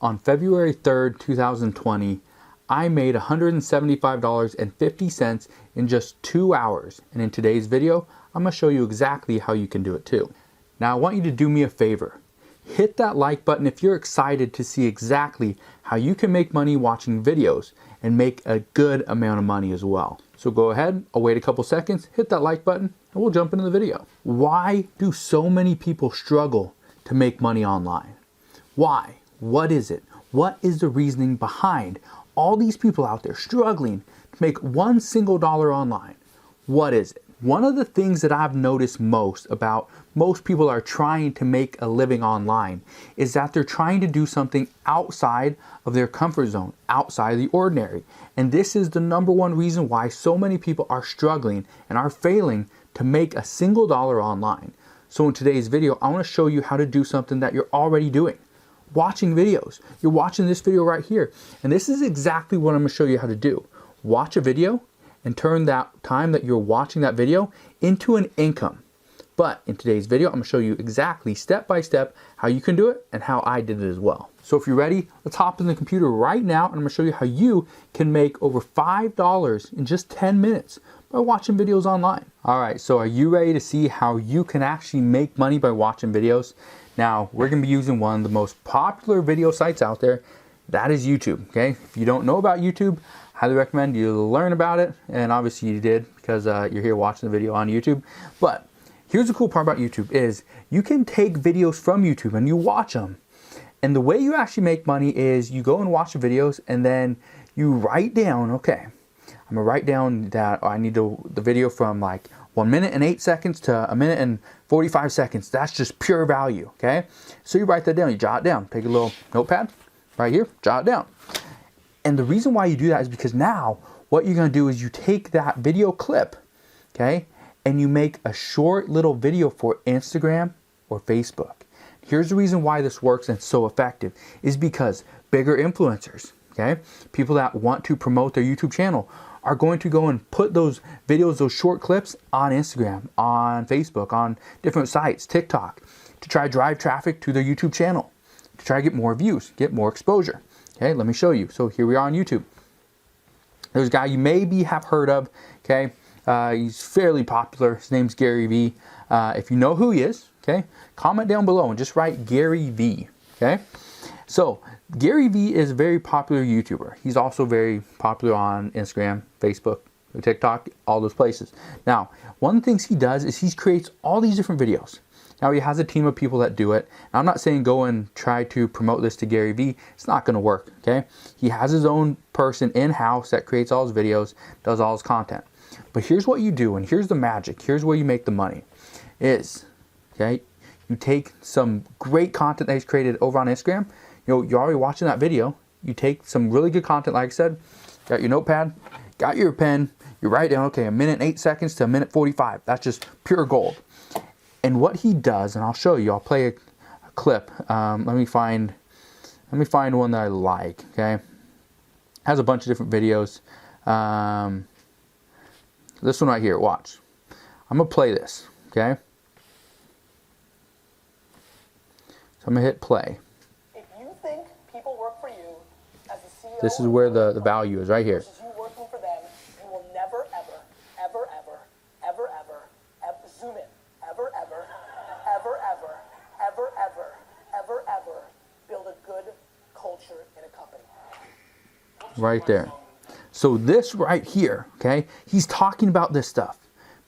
On February 3rd, 2020, I made $175.50 in just 2 hours. And in today's video, I'm going to show you exactly how you can do it too. Now I want you to do me a favor. Hit that like button if you're excited to see exactly how you can make money watching videos and make a good amount of money as well. So go ahead, I'll wait a couple seconds, hit that like button, and we'll jump into the video. Why do so many people struggle to make money online? Why? What is it? What is the reasoning behind all these people out there struggling to make one single dollar online? What is it? One of the things that I've noticed most about most people are trying to make a living online is that they're trying to do something outside of their comfort zone, outside of the ordinary. And this is the number one reason why so many people are struggling and are failing to make a single dollar online. So in today's video, I want to show you how to do something that you're already doing. Watching videos. You're watching this video right here. And this is exactly what I'm going to show you how to do. Watch a video and turn that time that you're watching that video into an income. But in today's video, I'm going to show you exactly step by step how you can do it and how I did it as well. So if you're ready, let's hop in the computer right now and I'm going to show you how you can make over $5 in just 10 minutes by watching videos online. All right, so are you ready to see how you can actually make money by watching videos? Now, we're going to be using one of the most popular video sites out there. That is YouTube, okay? If you don't know about YouTube, highly recommend you learn about it. And obviously you did because you're here watching the video on YouTube. But here's the cool part about YouTube is you can take videos from YouTube and you watch them. And the way you actually make money is you go and watch the videos and then you write down, okay, I'm gonna write down that I need the video from like 1 minute and 8 seconds to 1 minute and 45 seconds. That's just pure value, okay? So you write that down, you jot it down. Take a little notepad right here, jot it down. And the reason why you do that is because now what you're gonna do is you take that video clip, okay, and you make a short little video for Instagram or Facebook. Here's the reason why this works and it's so effective is because bigger influencers, okay, people that want to promote their YouTube channel are going to go and put those videos, those short clips on Instagram, on Facebook, on different sites, TikTok, to try to drive traffic to their YouTube channel, to try to get more views, get more exposure. Okay, let me show you. So here we are on YouTube. There's a guy you maybe have heard of, okay? He's fairly popular. His name's Gary V. If you know who he is, okay, comment down below and just write Gary V, okay? So Gary V is a very popular YouTuber. He's also very popular on Instagram, Facebook, TikTok, all those places. Now, one of the things he does is he creates all these different videos. Now he has a team of people that do it. Now, I'm not saying go and try to promote this to Gary V. It's not going to work, okay? He has his own person in-house that creates all his videos, does all his content. But here's what you do, and here's the magic. Here's where you make the money. Is, okay, you take some great content that he's created over on Instagram. You know, you're already watching that video. You take some really good content, like I said, got your notepad, got your pen, you write down, okay, 1 minute and 8 seconds to 1 minute 45. That's just pure gold. And what he does, and I'll show you, I'll play a clip. Let me find one that I like, okay? Has a bunch of different videos. This one right here, watch. I'm gonna play this, okay? So I'm gonna hit play. If you think people work for you as a CEO, this is where the value is, right here. you working for them, you will never, ever, ever, ever, ever, ever, ever, zoom in, ever, ever, ever, ever, ever, ever, ever, ever build a good culture in a company. Right there. So this right here, okay, he's talking about this stuff,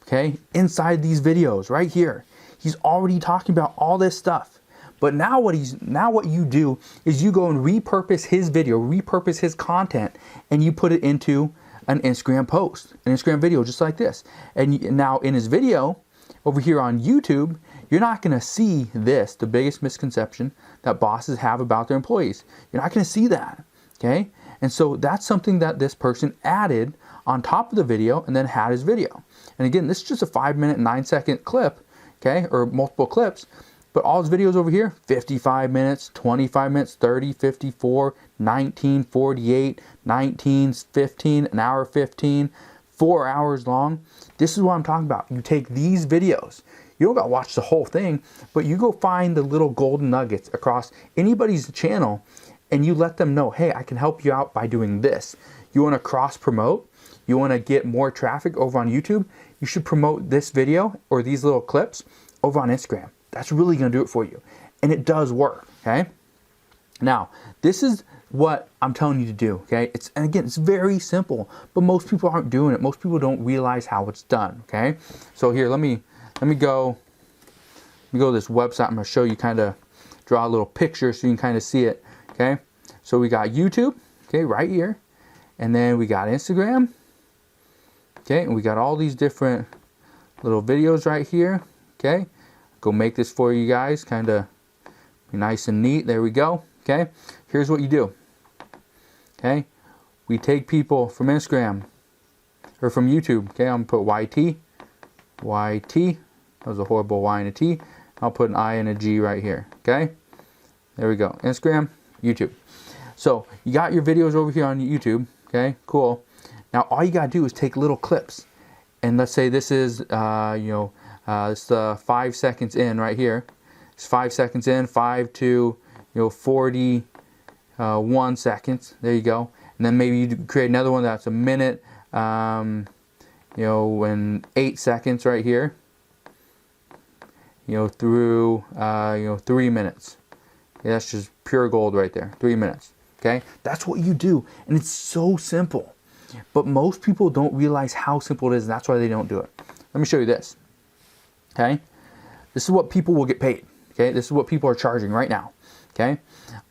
okay, inside these videos right here. He's already talking about all this stuff. But now what you do is you go and repurpose his video, repurpose his content, and you put it into an Instagram post, an Instagram video just like this. And now in his video over here on YouTube, you're not going to see this, the biggest misconception that bosses have about their employees. You're not going to see that, okay? And so that's something that this person added on top of the video and then had his video. And again, this is just a 5 minute, 9 second clip, okay, or multiple clips. But all his videos over here, 55 minutes, 25 minutes, 30, 54, 19, 48, 19, 15, an hour 15, 4 hours long. This is what I'm talking about. You take these videos. You don't got to watch the whole thing, but you go find the little golden nuggets across anybody's channel and you let them know, hey, I can help you out by doing this. You want to cross promote? You want to get more traffic over on YouTube? You should promote this video or these little clips over on Instagram. That's really going to do it for you. And it does work, okay? Now, this is what I'm telling you to do, okay? And again, it's very simple, but most people aren't doing it. Most people don't realize how it's done, okay? So here, let me go to this website. I'm going to show you, kind of draw a little picture so you can kind of see it, okay? So we got YouTube, okay, right here. And then we got Instagram, okay? And we got all these different little videos right here, okay? Go make this for you guys, kind of nice and neat. There we go, okay? Here's what you do, okay? We take people from Instagram, or from YouTube, okay? I'm going to put YT. That was a horrible Y and a T. I'll put an I and a G right here, okay? There we go, Instagram, YouTube. So you got your videos over here on YouTube, okay, cool. Now all you gotta do is take little clips, and let's say this is, it's 5 seconds in right here. It's 5 seconds in, 5 to 41 seconds. There you go. And then maybe you create another one that's a minute, and 8 seconds right here. Through 3 minutes. Yeah, that's just pure gold right there. 3 minutes. Okay, that's what you do, and it's so simple. But most people don't realize how simple it is, and that's why they don't do it. Let me show you this. Okay, this is what people will get paid. Okay, this is what people are charging right now. Okay,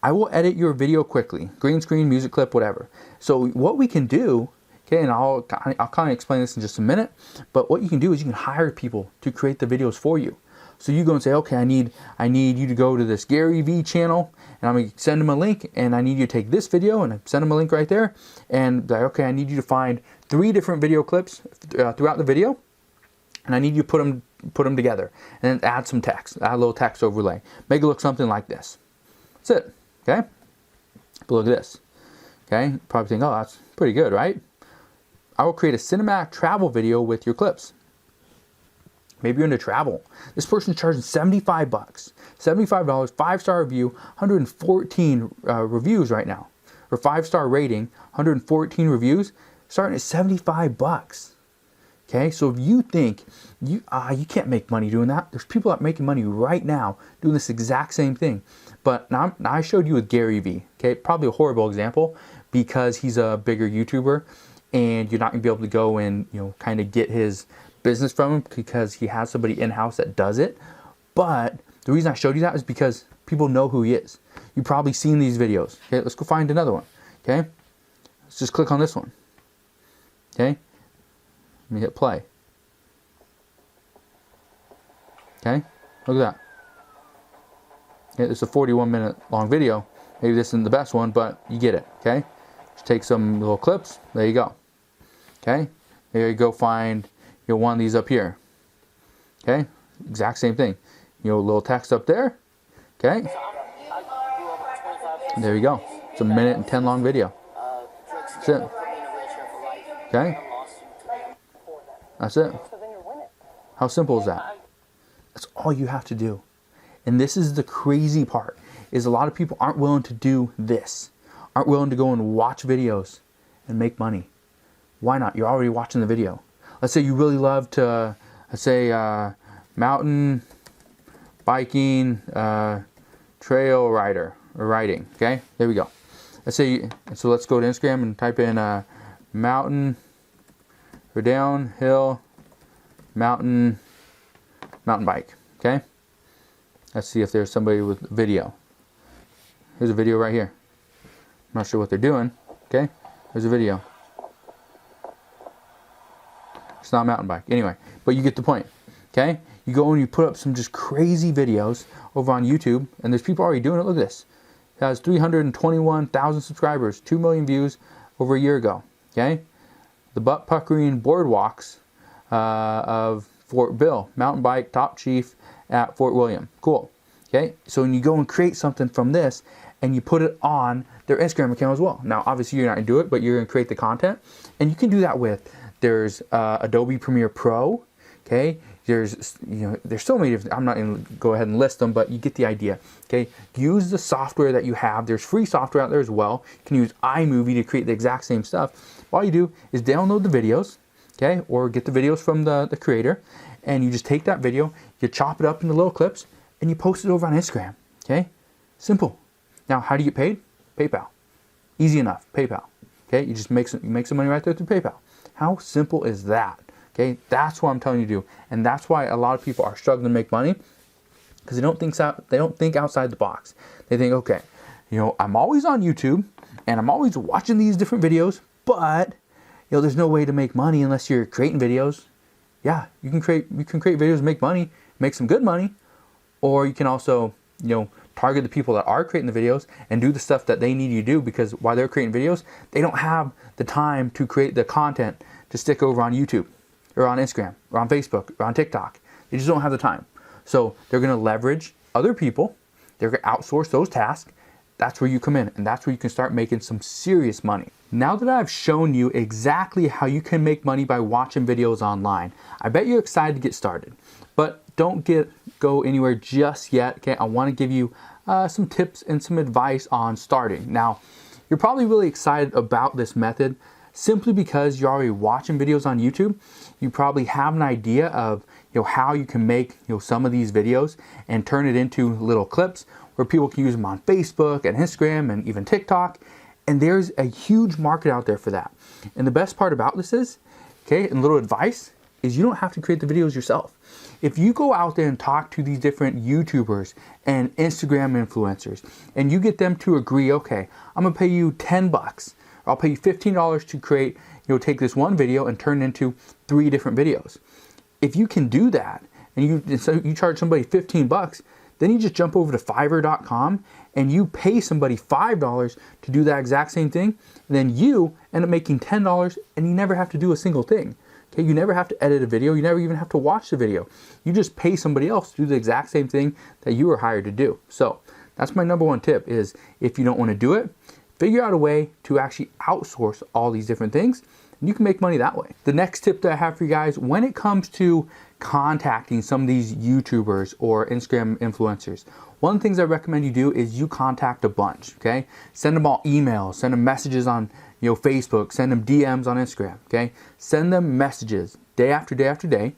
I will edit your video quickly, green screen, music clip, whatever. So what we can do, okay, and I'll kind of explain this in just a minute. But what you can do is you can hire people to create the videos for you. So you go and say, okay, I need you to go to this Gary V channel, and I'm going to send them a link, and I need you to take this video, and I send them a link right there, and like, okay, I need you to find 3 different video clips throughout the video, and I need you to put them together, and then add some text, add a little text overlay, make it look something like this. That's it, okay? But look at this, okay? Probably think, oh, that's pretty good, right? I will create a cinematic travel video with your clips. Maybe you're into travel. This person's charging $75. $75, 5-star review, 114 reviews right now. Or 5-star rating, 114 reviews, starting at $75. Okay, so if you think you can't make money doing that, there's people that are making money right now doing this exact same thing. But now I showed you with Gary V. Okay, probably a horrible example because he's a bigger YouTuber, and you're not gonna be able to go and kind of get his business from him because he has somebody in-house that does it. But the reason I showed you that is because people know who he is. You've probably seen these videos. Okay, let's go find another one. Okay, let's just click on this one. Okay, let me hit play. Okay, look at that. Okay, this is a 41-minute long video. Maybe this isn't the best one, but you get it. Okay, just take some little clips. There you go. Okay, there you go. Find one of these up here. Okay, exact same thing. A little text up there. Okay, there you go. It's a 1:10 long video. That's it. Okay, that's it. How simple is that? That's all you have to do. And this is the crazy part, is a lot of people aren't willing to do this, aren't willing to go and watch videos and make money. Why not? You're already watching the video. Let's say you really love to, let's say, mountain biking, trail rider, or riding, okay? There we go. Let's say, so let's go to Instagram and type in mountain, or downhill, mountain bike, okay? Let's see if there's somebody with video. Here's a video right here. I'm not sure what they're doing, okay? There's a video. It's not a mountain bike. Anyway, but you get the point, okay? You go and you put up some just crazy videos over on YouTube, and there's people already doing it. Look at this. It has 321,000 subscribers, 2 million views over a year ago, okay? The butt puckering boardwalks of Fort Bill, mountain bike top chief at Fort William. Cool, okay? So when you go and create something from this, and you put it on their Instagram account as well. Now, obviously, you're not going to do it, but you're going to create the content, and you can do that with. There's Adobe Premiere Pro, okay? there's so many different, I'm not going to go ahead and list them, but you get the idea. Okay, use the software that you have. There's free software out there as well. You can use iMovie to create the exact same stuff. All you do is download the videos, okay, or get the videos from the creator, and you just take that video, you chop it up into little clips, and you post it over on Instagram. Okay, simple. Now, how do you get paid? PayPal. Easy enough. PayPal. Okay, you just make some money right there through PayPal. How simple is that? Okay, that's what I'm telling you to do, and that's why a lot of people are struggling to make money, because they don't think outside the box. They think, okay, I'm always on YouTube and I'm always watching these different videos, but there's no way to make money unless you're creating videos. Yeah, you can create videos and make money, make some good money, or you can also target the people that are creating the videos and do the stuff that they need you to do, because while they're creating videos, they don't have the time to create the content to stick over on YouTube or on Instagram or on Facebook or on TikTok. They just don't have the time. So they're going to leverage other people. They're going to outsource those tasks. That's where you come in, and that's where you can start making some serious money. Now that I've shown you exactly how you can make money by watching videos online, I bet you're excited to get started. But don't go anywhere just yet. Okay, I want to give you some tips and some advice on starting. Now, you're probably really excited about this method simply because you're already watching videos on YouTube. You probably have an idea of how you can make some of these videos and turn it into little clips where people can use them on Facebook and Instagram and even TikTok. And there's a huge market out there for that. And the best part about this is, okay, and little advice, is you don't have to create the videos yourself. If you go out there and talk to these different YouTubers and Instagram influencers, and you get them to agree, okay, I'm gonna pay you $10, or I'll pay you $15 to create, take this one video and turn it into 3 different videos. If you can do that, and you charge somebody $15, then you just jump over to Fiverr.com and you pay somebody $5 to do that exact same thing. And then you end up making $10, and you never have to do a single thing. Okay, you never have to edit a video. You never even have to watch the video. You just pay somebody else to do the exact same thing that you were hired to do. So that's my number one tip is, if you don't want to do it, figure out a way to actually outsource all these different things, and you can make money that way. The next tip that I have for you guys, when it comes to contacting some of these YouTubers or Instagram influencers, one of the things I recommend you do is you contact a bunch, okay? Send them all emails, send them messages on Facebook, send them DMs on Instagram, okay? Send them messages day after day after day,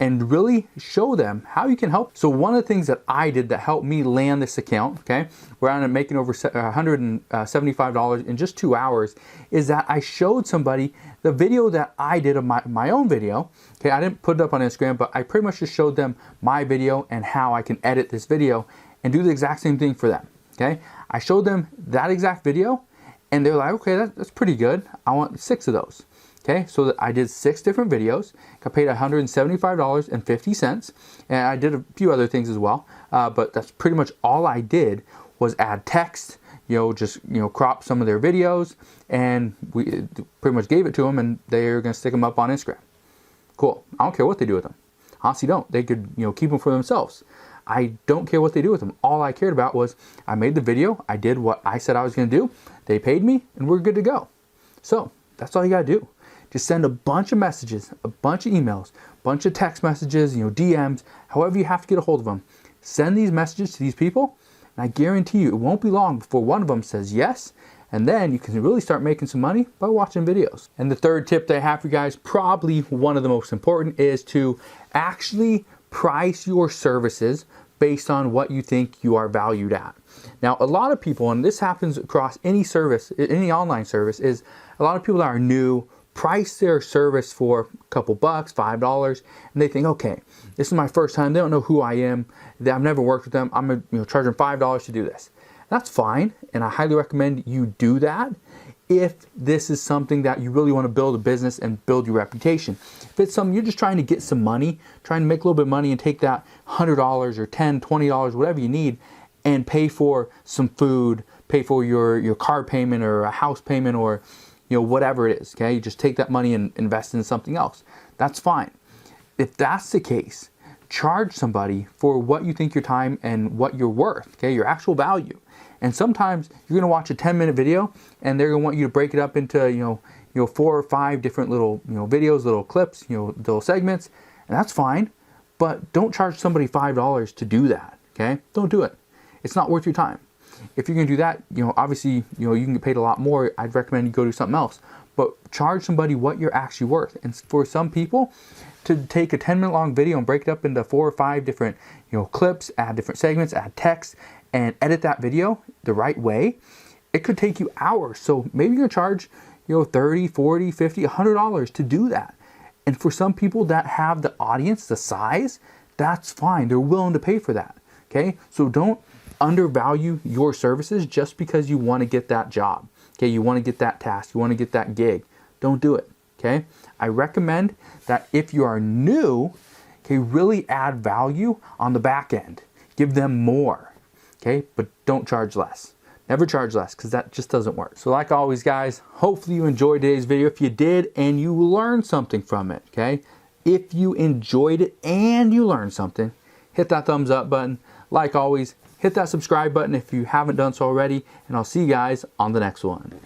and really show them how you can help. So one of the things that I did that helped me land this account, okay, where I'm making over $175 in just 2 hours, is that I showed somebody the video that I did of my own video. Okay, I didn't put it up on Instagram, but I pretty much just showed them my video and how I can edit this video and do the exact same thing for them. Okay, I showed them that exact video, and they're like, okay, that's pretty good. I want 6 of those. Okay, so I did 6 different videos. Got paid $175.50, and I did a few other things as well. But that's pretty much all I did was add text. Just crop some of their videos, and we pretty much gave it to them, and they're gonna stick them up on Instagram. Cool. I don't care what they do with them. Honestly, don't. They could keep them for themselves. I don't care what they do with them. All I cared about was I made the video. I did what I said I was gonna do. They paid me, and we're good to go. So that's all you gotta do. Just send a bunch of messages, a bunch of emails, a bunch of text messages, DMs, however you have to get a hold of them. Send these messages to these people, and I guarantee you it won't be long before one of them says yes, and then you can really start making some money by watching videos. And the third tip that I have for you guys, probably one of the most important, is to actually price your services based on what you think you are valued at. Now, a lot of people, and this happens across any service, any online service, is a lot of people that are new price their service for a couple bucks, $5, and they think, okay, this is my first time. They don't know who I am. I've never worked with them. I'm gonna charge them $5 to do this. That's fine, and I highly recommend you do that if this is something that you really want to build a business and build your reputation. If it's something you're just trying to get some money, trying to make a little bit of money and take that $100 or $10, $20, whatever you need, and pay for some food, pay for your car payment or a house payment, or whatever it is, okay? You just take that money and invest in something else. That's fine. If that's the case, charge somebody for what you think your time and what you're worth, okay? Your actual value. And sometimes you're gonna watch a 10-minute video and they're gonna want you to break it up into, 4 or 5 different little, videos, little clips, little segments, and that's fine. but don't charge somebody $5 to do that, okay? Don't do it. It's not worth your time. If you're gonna do that, obviously, you can get paid a lot more. I'd recommend you go do something else, but charge somebody what you're actually worth. And for some people, to take a 10-minute long video and break it up into 4 or 5 different, clips, add different segments, add text, and edit that video the right way, it could take you hours. So maybe you're gonna charge, $30, $40, $50, $100 to do that. And for some people that have the audience, the size, that's fine. They're willing to pay for that, okay? So don't undervalue your services just because you want to get that job, okay? You want to get that task, you want to get that gig. Don't do it, okay? I recommend that if you are new, okay, really add value on the back end. Give them more, okay? But don't charge less. Never charge less, because that just doesn't work. So like always, guys, hopefully you enjoyed today's video. If you did and you learned something from it, okay? If you enjoyed it and you learned something, hit that thumbs up button. Like always, hit that subscribe button if you haven't done so already, and I'll see you guys on the next one.